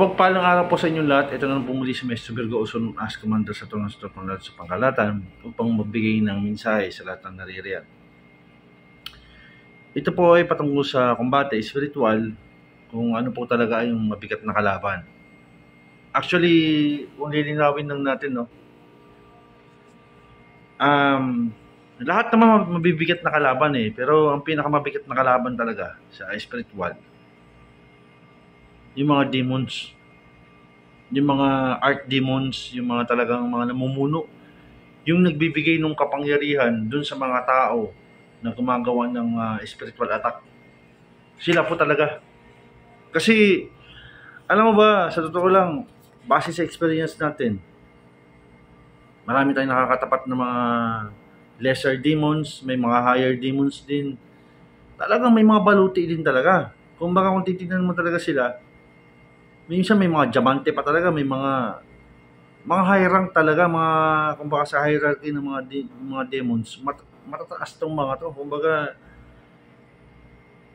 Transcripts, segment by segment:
Kapagpalang araw po sa inyong lahat. Ito na po muli si Maestro Virgo Uson as Commander sa Tunang Stop ng lahat sa pangkalatan upang magbigay ng mensahe sa lahat ng naririyan. Ito po ay patungkol sa kumbate spiritual, kung ano po talaga yung mabigat na kalaban. Actually, kung lilinawin lang natin, lahat naman mabibigat na kalaban pero ang pinakamabigat na kalaban talaga sa spiritual, yung mga demons, yung mga archdemons, yung mga talagang mga namumuno, yung nagbibigay ng kapangyarihan dun sa mga tao na gumagawa ng spiritual attack. Sila po talaga. Kasi, alam mo ba, sa totoo lang, base sa experience natin, marami tayong nakakatapat na mga lesser demons, may mga higher demons din. Talagang may mga baluti din talaga. Kung titignan mo talaga sila, minsan may mga diamante pa talaga, may mga high rank talaga, kumbaga sa hierarchy ng mga demons, matataas tong mga to. Kumbaga,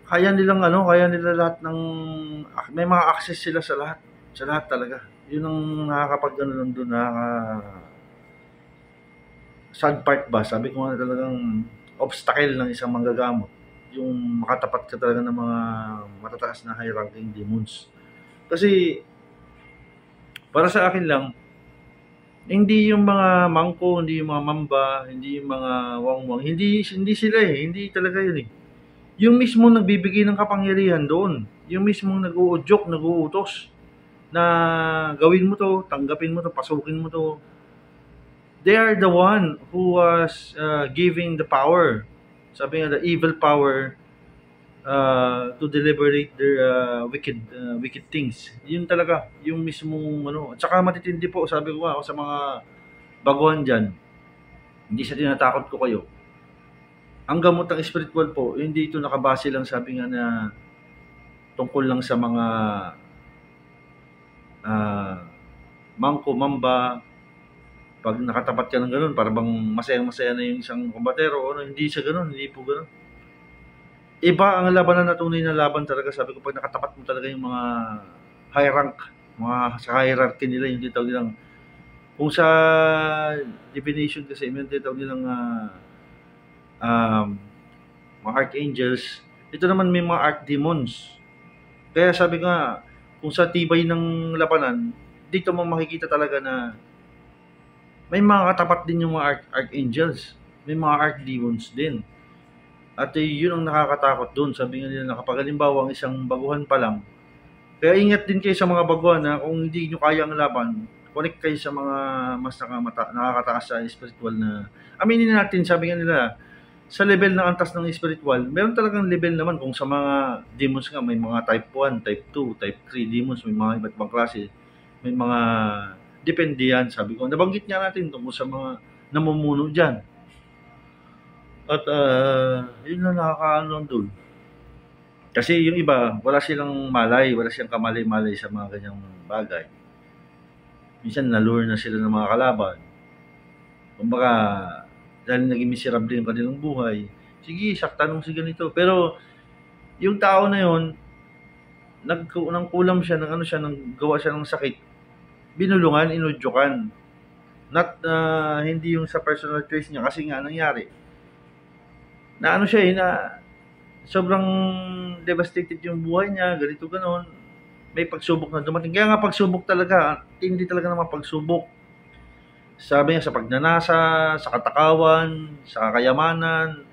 kaya nila lahat ng, may mga access sila sa lahat talaga. Yun ang nakakapag-ano lang doon, sad part ba, sabi ko nga talagang obstacle ng isang manggagamot, yung makatapat ka talaga ng mga matataas na high ranking demons. Kasi, para sa akin lang, hindi yung mga mangko, hindi yung mga mamba, hindi yung mga wangwang, hindi sila hindi talaga yun Yung mismo nagbibigay ng kapangyarihan doon, yung mismo nag-uudyok, nag-uutos, na gawin mo to, tanggapin mo to, pasukin mo to. They are the one who was giving the power, sabi nga, the evil power, to deliberate their wicked things. Yun talaga, yung mismong At saka matitindi po, sabi ko sa mga baguhan dyan, hindi sa tinatakot ko kayo. Ang gamot ng spiritual po, hindi ito nakabase lang, sabi nga, na tungkol lang sa mga mangko, mamba. Pag nakatapat ka ng ganun, para bang masayang-masaya na yung isang kombatero, hindi siya ganun, hindi po ganun. Iba ang labanan na tunay na laban talaga, sabi ko, pag nakatapat mo talaga yung mga high rank, mga sa hierarchy nila, yung tinatawag nilang, kung sa definition kasi, yung tinatawag nilang mga archangels, ito naman may mga archdemons. Kaya sabi nga, kung sa tibay ng labanan, dito mo makikita talaga na may mga katapat din yung mga archangels, may mga archdemons din. At yun ang nakakatakot doon. Sabi nga nila na kapag halimbawa ang isang baguhan pa lang, kaya ingat din kayo sa mga baguhan na kung hindi nyo kaya ang laban, connect kayo sa mga mas nakakataas sa spiritual na, aminin natin, sabi nga nila, sa level ng antas ng spiritual, meron talagang level naman. Kung sa mga demons nga, may mga type 1, type 2, type 3 demons, may mga iba't ibang klase, may mga depende yan, sabi ko. Nabanggit nga natin tungkol sa mga namumuno dyan. At yun na nakakaano doon. Kasi yung iba, wala silang malay, wala silang kamalay-malay sa mga ganyang bagay. Minsan nalure na sila ng mga kalaban. Kumbaga, dahil naging miserable yung kanilang buhay, sige, saktan mo si ganito. Pero yung tao na yun, nang siya, nang gawa siya ng sakit, binulungan, inudyokan. Not, hindi yung sa personal choice niya, kasi nga nangyari. Na siya na sobrang devastated yung buhay niya, ganito ganon. May pagsubok na dumating. Kaya nga pagsubok talaga, hindi talaga naman pagsubok. Sabi niya, sa pagnanasa, sa katakawan, sa kayamanan,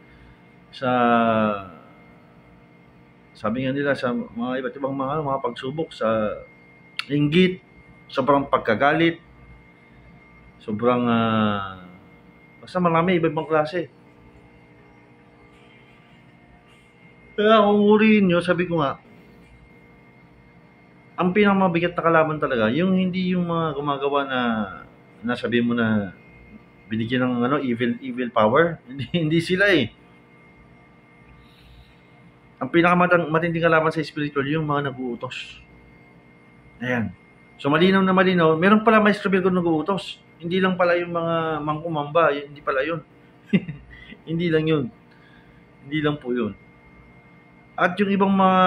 sabi nga nila, sa mga iba't ibang mga pagsubok, sa inggit, sobrang pagkagalit, sobrang basta marami, iba-ibang klase. Kaya kung uriin nyo, sabi ko nga, ang pinakamabigat na kalaban talaga, yung hindi yung mga gumagawa na nasabi mo na binigyan ng evil power, hindi sila Ang pinakamatinding kalaban sa spiritual, yung mga nag-uutos. Ayan. So malinaw na malinaw, meron pala Maestro Virgo nag-uutos. Hindi lang pala yung mga mangkumamba, hindi pala yun. Hindi lang yun. Hindi lang po yun. At yung ibang mga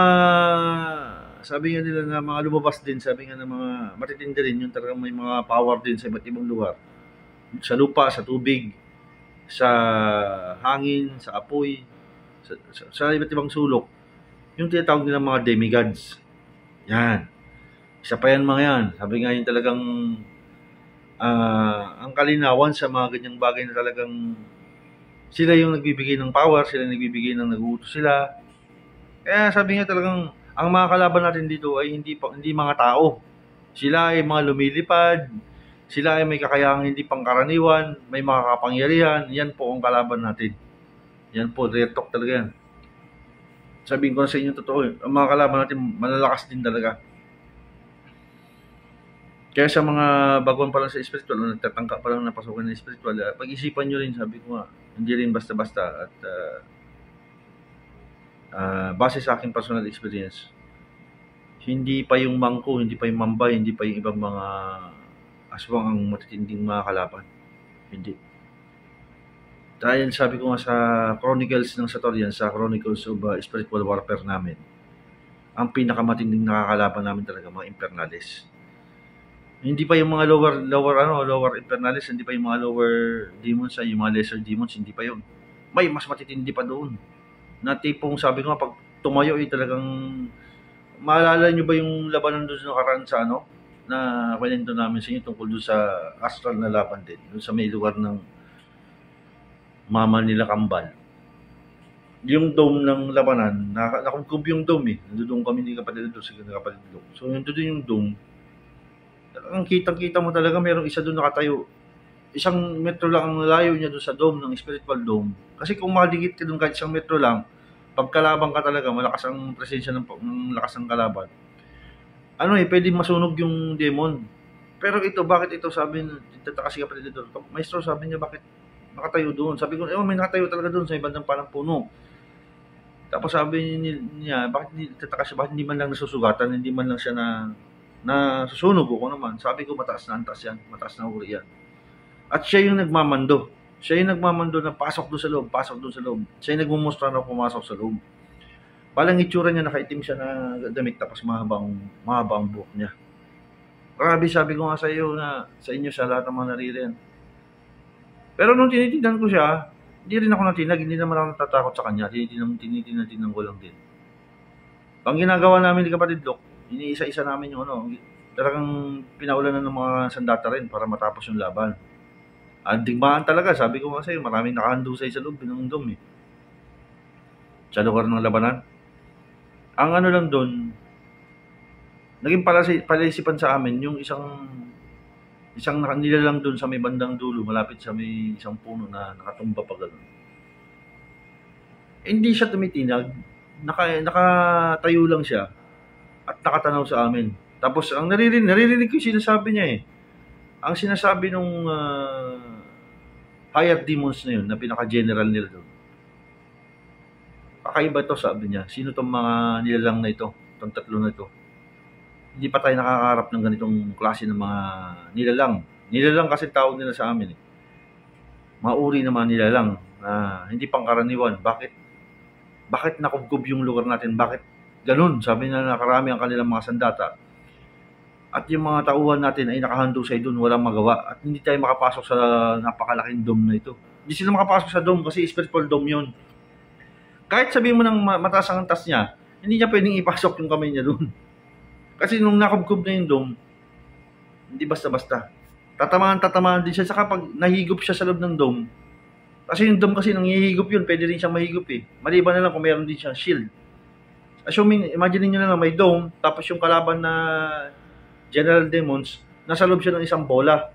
sabi nga nila na mga lumabas din, sabi nga ng mga matitindi rin, yung talagang may mga power din sa iba't ibang lugar. Sa lupa, sa tubig, sa hangin, sa apoy, sa iba't ibang sulok. Yung tinatawag nila mga demigods. Yan. Isa pa yan mga yan. Sabi nga yun talagang ang kalinawan sa mga ganyang bagay na talagang sila yung nagbibigay ng power, sila yung nagbibigay ng nag-uutos sila. Kaya sabi nga talagang ang mga kalaban natin dito ay hindi mga tao. Sila ay mga lumilipad, sila ay may kakayahang hindi pangkaraniwan, may mga kapangyarihan. Yan po ang kalaban natin. Yan po, real talk talaga yan. Sabihin ko na sa inyo totoo, ang mga kalaban natin malalakas din talaga. Kaya sa mga baguhan pa lang sa spiritual, o nagtatangka pa lang na pasukan ng spiritual, pag-isipan nyo rin, sabi ko nga, hindi rin basta-basta. At base sa aking personal experience, hindi pa yung mangko, hindi pa yung mambay, hindi pa yung ibang mga aswang ang matitinding mga kalaban. Hindi. Dahil sabi ko nga sa Chronicles ng Satorian, sa Chronicles of Spiritual Warfare namin, ang pinakamatinding nakakalaban namin talaga, mga Infernales. Hindi pa yung mga lower Infernales, hindi pa yung mga lower demons, yung mga lesser demons, hindi pa yun. May mas matitindi pa doon. Na tipong sabi ko nga, pag tumayo talagang, maalala nyo ba yung labanan doon sa nakaraan sa na kwento namin sa inyo tungkol doon sa astral na laban din, doon sa may lugar ng mama nila Kambal. Yung dome ng labanan, nakukub yung dome nandun kami ni kapatid doon, sige na kapatid doon. So nandun yung dome, ang kitang-kita mo talaga merong isa doon nakatayo. 1 metro lang ang layo niya doon sa dome ng spiritual dome. Kasi kung makadikit ka doon kahit 1 metro lang, pagkalabang ka talaga, malakas ang presensya ng lakas ng kalaban. Pwedeng masunog yung demon. Pero ito, bakit ito? Sabi, tataka si kapatid doon. Maestro, sabi niya, bakit nakatayo doon? Sabi ko, may nakatayo talaga doon sa ibang parang puno. Tapos sabi niya, bakit hindi man lang nasusugatan, hindi man lang siya na susunog ko naman. Sabi ko, mataas na antas yan, mataas na uri yan. At siya yung nagmamando. Siya yung nagmamando na pasok doon sa loob, pasok doon sa loob. Siya yung nagmumustra na pumasok sa loob. Palang itsura niya, nakaitim siya na damit, tapos mahabang buhok niya. Grabe, sabi ko nga sa iyo sa inyo, sa lahat ng mga naririyan. Pero nung tinitignan ko siya, hindi rin ako natinag, hindi naman ako natatakot sa kanya. Tinitignan ko lang din. Pang ginagawa namin ni kapatid Doc, iniisa-isa namin yung talagang pinaulanan ng mga sandata rin para matapos yung laban. Ang digmaan talaga, sabi ko nga sa'yo, maraming nakahandusay sa loob ng dome sa lugar ng labanan. Ang lang doon, naging palisipan sa amin yung isang nilalang doon sa may bandang dulo, malapit sa may isang puno na nakatumba pa gano'n. Hindi siya tumitinag, nakatayo lang siya at nakatanaw sa amin. Tapos ang naririnig ko yung sinasabi niya Ang sinasabi nung higher demons na yun, na pinaka-general nila doon. Kakaiba to, sabi niya. Sino tong mga nilalang na ito? Itong tatlo na ito. Hindi pa tayo nakakaharap ng ganitong klase ng mga nilalang. Nilalang kasi tawag nila sa amin Mauri na mga nilalang na hindi pangkaraniwan. Bakit nakubkob yung lugar natin? Bakit ganun? Sabi na nakarami ang kanilang mga sandata. At yung mga tauhan natin ay nakahandusay doon, walang magawa. At hindi tayo makapasok sa napakalaking dome na ito. Hindi sila makapasok sa dome kasi spiritual dome yun. Kahit sabihin mo ng mataas ang antas niya, hindi niya pwedeng ipasok yung kamay niya doon. Kasi nung nakubkob na yung dome, hindi basta-basta. Tatamaan din siya. Saka pag nahigop siya sa loob ng dome, kasi yung dome kasi nang hihigop yun, pwede rin siyang mahigop Maliban na lang kung mayroon din siyang shield. Assuming, imagine niyo na lang may dome, tapos yung kalaban na general demons, nasa loob siya ng isang bola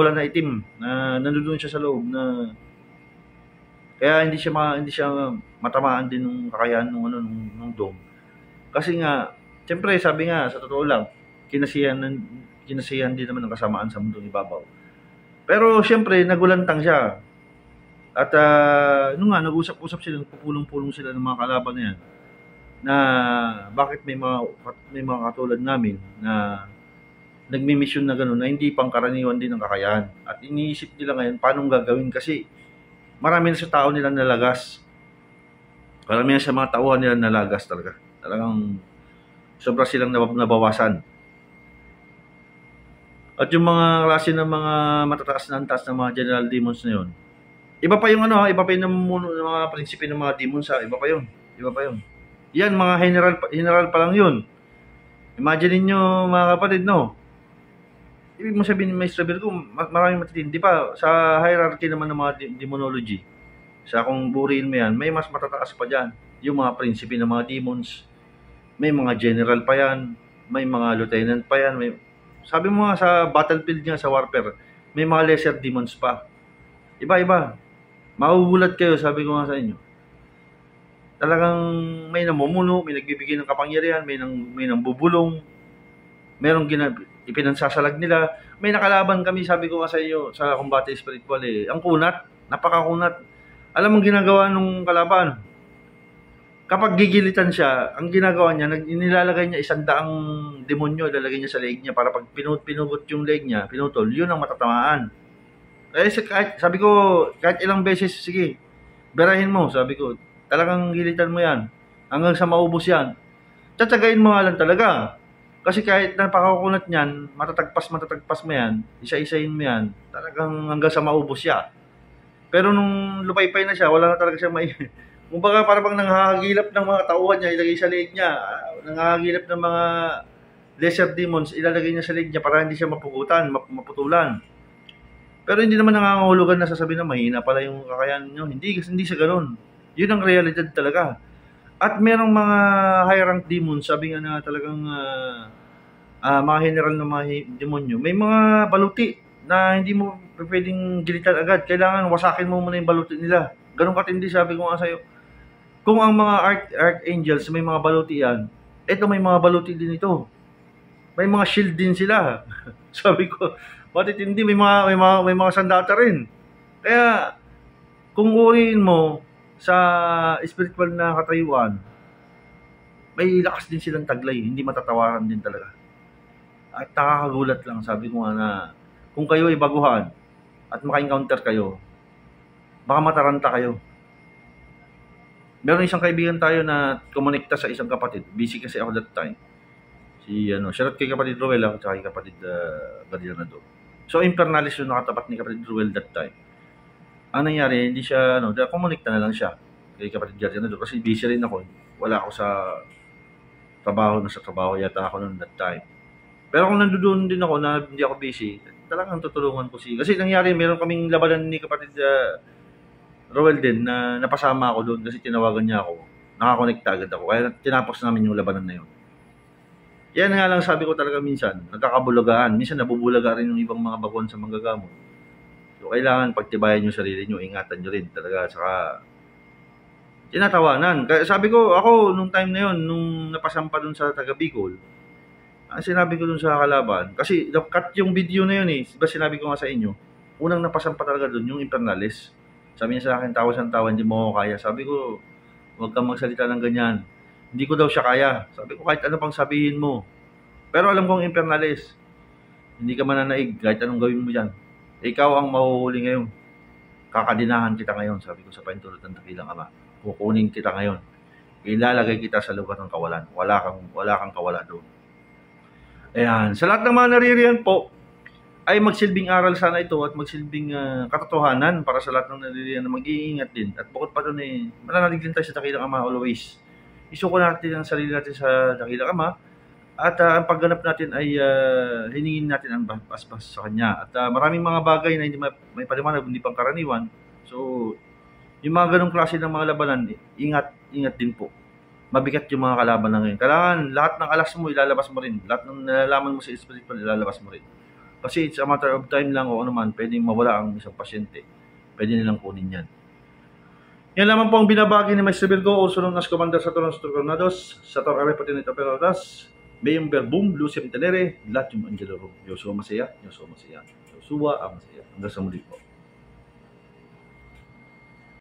na itim, na nandoon siya sa loob na kaya hindi siya matamaan din ng kakayahan ng dome. Kasi nga, siyempre sabi nga sa totoo lang, kinasiyahan din naman ng kasamaan sa mundong ibabaw. Pero siyempre nagulantang siya. At nag-usap-usap sila, pupulong-pulong sila ng mga kalaban na yan, na bakit may mga katulad namin na nagmi-mission na gano'n na hindi pangkaraniwan din ng kakayahan. At iniisip nila ngayon paano gagawin kasi marami na sa tao nila nalagas. Marami na sa mga tauhan nila nalagas talaga. Talagang Sobra silang nabawasan. At yung mga klase ng mga matataas na antas ng mga general demons na yun, iba pa yung ano, iba pa yung namuno ng mga prinsipe ng mga demons, iba pa yun. Iba pa yun. Yan, mga general pa lang yun. Imagine niyo mga kapatid, no? Ibig mo sabihin, Maestro Virgo, maraming matitindi pa. Sa hierarchy naman ng mga demonology, sa kung buriin mo yan, may mas matataas pa dyan. Yung mga prinsipe ng mga demons, may mga general pa yan, may mga lieutenant pa yan, may... Sabi mo nga sa battlefield nga, sa warfare, may mga lesser demons pa. Iba-iba. Magugulat kayo, sabi ko nga sa inyo. Talagang may namumuno, may nagbibigay ng kapangyarihan, may nambubulong, merong ipinansasalag nila. May nakalaban kami, sabi ko nga sa iyo, sa Combate Spiritual Ang kunat, napakakunat. Alam mong ginagawa nung kalaban? Kapag gigilitan siya, ang ginagawa niya, nilalagay niya 100 demonyo, ilalagay niya sa leeg niya para pag pinugot yung leeg niya, pinutol, yun ang matatamaan. Sabi ko, kahit ilang beses, sige, berahin mo, sabi ko, talagang gilitan mo yan, hanggang sa maubos yan. Tsatsagain mo nga lang talaga. Kasi kahit napakakunat niyan, matatagpas mo yan, isa-isahin mo yan, talagang hanggang sa maubos siya. Pero nung lupay-pay na siya, wala na talaga siya kumbaga para bang nanghahagilap ng mga tauhan niya, ilagay sa leeg niya. Nanghahagilap ng mga lesser demons, ilalagay niya sa leeg niya para hindi siya maputulan. Pero hindi naman nangangahulugan na sasabihin na mahina pala yung kakayahan niyo. Hindi sa ganoon. Yun ang realidad talaga. At merong mga high rank demons, sabi nga na talagang mga general na mga demonyo, may mga baluti na hindi mo pwedeng gilitan agad. Kailangan wasakin mo muna yung baluti nila. Ganun katindi, sabi ko nga sa'yo. Kung ang mga archangels may mga baluti yan, eto may mga baluti din ito. May mga shield din sila. Sabi ko, matitindi, may mga sandata rin. Kaya, kung uriin mo sa spiritual na katayuan, may lakas din silang taglay, hindi matatawaran din talaga. At nakakagulat lang, sabi ko nga na, kung kayo ay baguhan at maka-encounter kayo, baka mataranta kayo. Meron isang kaibigan tayo na kumonekta sa isang kapatid. Busy kasi ako that time. Shoutout kay kapatid Ruel at kay kapatid Gadianado. So, Impernalis yung nakatapat ni kapatid Ruel that time. Ang nangyari, hindi siya, kumonekta na lang siya kay kapatid Gadianado kasi busy rin ako. Wala ako sa trabaho yata ako noon that time. Pero kung nandoon din ako na hindi ako busy, talagang tutulungan ko siya. Kasi nangyari, meron kaming labanan ni kapatid Roel din na napasama ako doon kasi tinawagan niya ako. Nakakonekta agad ako. Kaya tinapos namin yung labanan na yun. Yan nga lang sabi ko talaga minsan, nagkakabulagaan. Minsan nabubulaga rin yung ibang mga baguhan sa manggagamot. So kailangan pagtibayan yung sarili nyo, ingatan nyo rin talaga. Saka tinatawanan. Kaya sabi ko, ako nung time na yun, nung napasampa doon sa taga Bicol, sinabi ko doon sa kalaban, kasi cut yung video na yun diba sinabi ko nga sa inyo, unang napasampa talaga doon yung Impernalis. Sabi niya sa akin, tawa, hindi mo ako kaya. Sabi ko, huwag kang magsalita ng ganyan. Hindi ko daw siya kaya. Sabi ko, kahit ano pang sabihin mo. Pero alam kong Impernalis, hindi ka mananaig kahit anong gawin mo dyan. Ikaw ang mahuhuli ngayon. Kakadinahan kita ngayon, sabi ko sa paintulot ng Dakilang Ama. Kukunin kita ngayon. Ilalagay kita sa lugar ng kawalan. Wala kang kawala doon. Ayan. Sa lahat ng mga naririyan po, ay magsilbing aral sana ito at magsilbing katotohanan para sa lahat ng naririyan na mag-iingat din. At bukod pa doon mananalig din tayo sa Dakilang Ama always. Isuko natin ang sarili natin sa Dakilang Ama at ang pagganap natin ay hiningin natin ang basbas sa Kanya. At maraming mga bagay na hindi may paliwanag, hindi pang karaniwan. So, yung mga ganong klase ng mga labanan, ingat din po. Mabigat yung mga kalaban na ngayon. Kailangan lahat ng alas mo, ilalabas mo rin. Lahat ng nalalaman mo sa spiritual, ilalabas mo rin. Kasi it's a matter of time lang o ano man, pwedeng mawala ang isang pasyente. Pwede nilang kunin yan. Yan lamang po ang binabagi ni Maestro Virgo, also known as Commander Saturn Tornados, Sator Arepatinit Operadas, Mayong Verbum, Lucem Tenere, Latium Angelorum, Yosua Masaya, Yosua Masaya, Yosua Amasaya. Hanggang sa muli po.